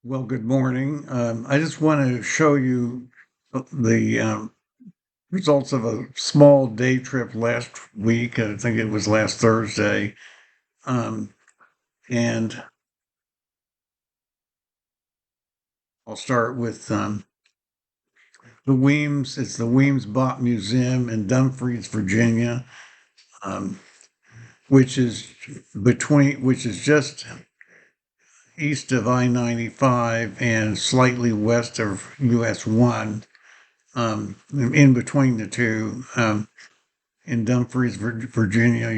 Well, good morning. I just want to show you the results of a small day trip last week. I think it was last Thursday. Um, and I'll start with the Weems. It's the Weems Botts Museum in Dumfries, Virginia, um, which is just east of I-95 and slightly west of US 1. In between the two. In Dumfries, Virginia.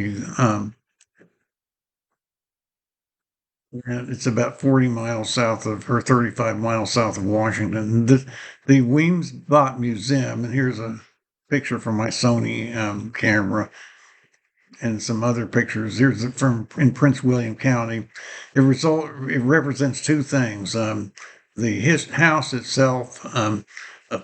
And it's about 40 miles south of, or 35 miles south of Washington. The Weems Botts Museum, and here's a picture from my Sony camera and some other pictures. Here's from in Prince William County. It represents two things. His house itself, of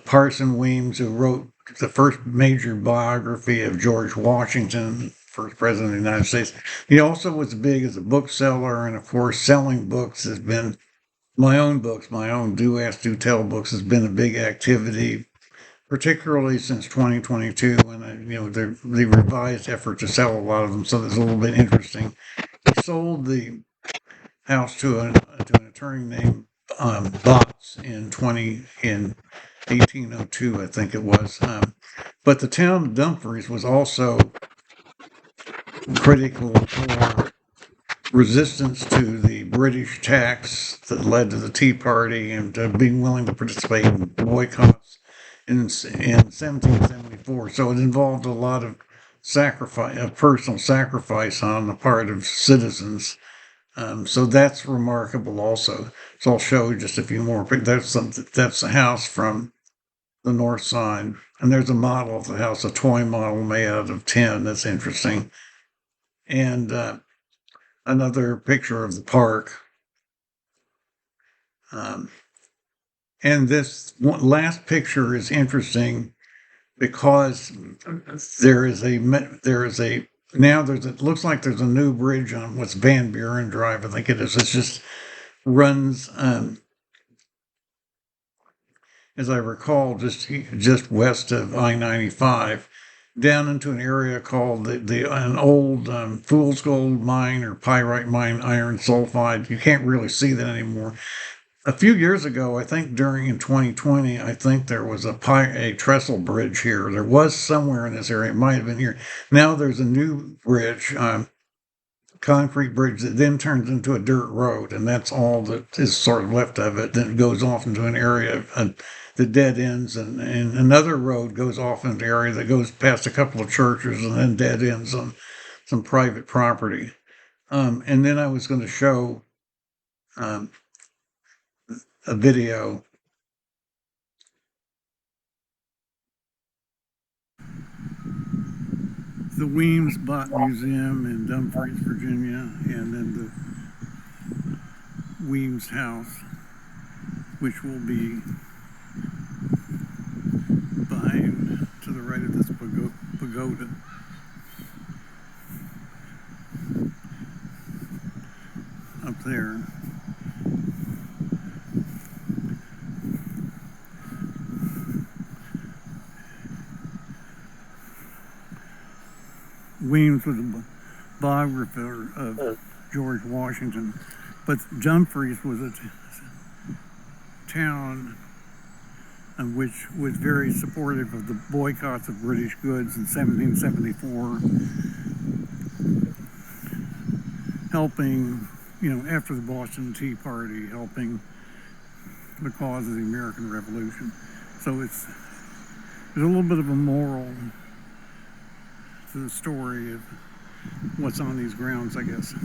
Parson Weems, who wrote the first major biography of George Washington, first president of the United States. He also was big as a bookseller, and of course, selling books has been my own Do Ask, Do Tell books has been a big activity, particularly since 2022, when the revised effort to sell a lot of them. So that's a little bit interesting. He sold the house to an attorney named Botts in 1802, I think it was. But the town of Dumfries was also critical for resistance to the British tax that led to the Tea Party and being willing to participate in boycotts in 1774. So it involved a lot of personal sacrifice on the part of citizens. So that's remarkable also. So I'll show you just a few more. That's a house from the north side. And there's a model of the house, a toy model made out of tin. That's interesting. And another picture of the park. Um, and this last picture is interesting because it looks like there's a new bridge on what's Van Buren Drive, I think it is. It just runs, as I recall, just west of I-95, down into an area called an old fool's gold mine or pyrite mine, iron sulfide. You can't really see that anymore. A few years ago, I think in 2020, I think there was a trestle bridge here. There was somewhere in this area. It might have been here. Now there's a new bridge, concrete bridge that then turns into a dirt road, and that's all that is sort of left of it. Then it goes off into an area that dead ends, and another road goes off into an area that goes past a couple of churches and then dead ends on some private property. And then I was going to show um, a video. The Weems Botts Museum in Dumfries, Virginia, and then the Weems House, which will be behind to the right of this pagoda. Up there. Weems was a biographer of George Washington, but Dumfries was a town which was very supportive of the boycotts of British goods in 1774, helping, after the Boston Tea Party, helping the cause of the American Revolution. So there's a little bit of a moral to the story of what's on these grounds, I guess.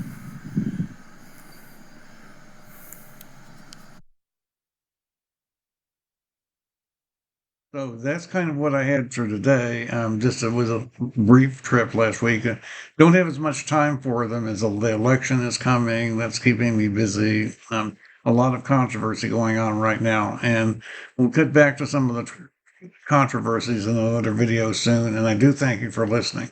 So that's kind of what I had for today. It was a brief trip last week. Don't have as much time for them as the election is coming. That's keeping me busy. A lot of controversy going on right now, and we'll get back to some of the controversies in another video soon. And I do thank you for listening.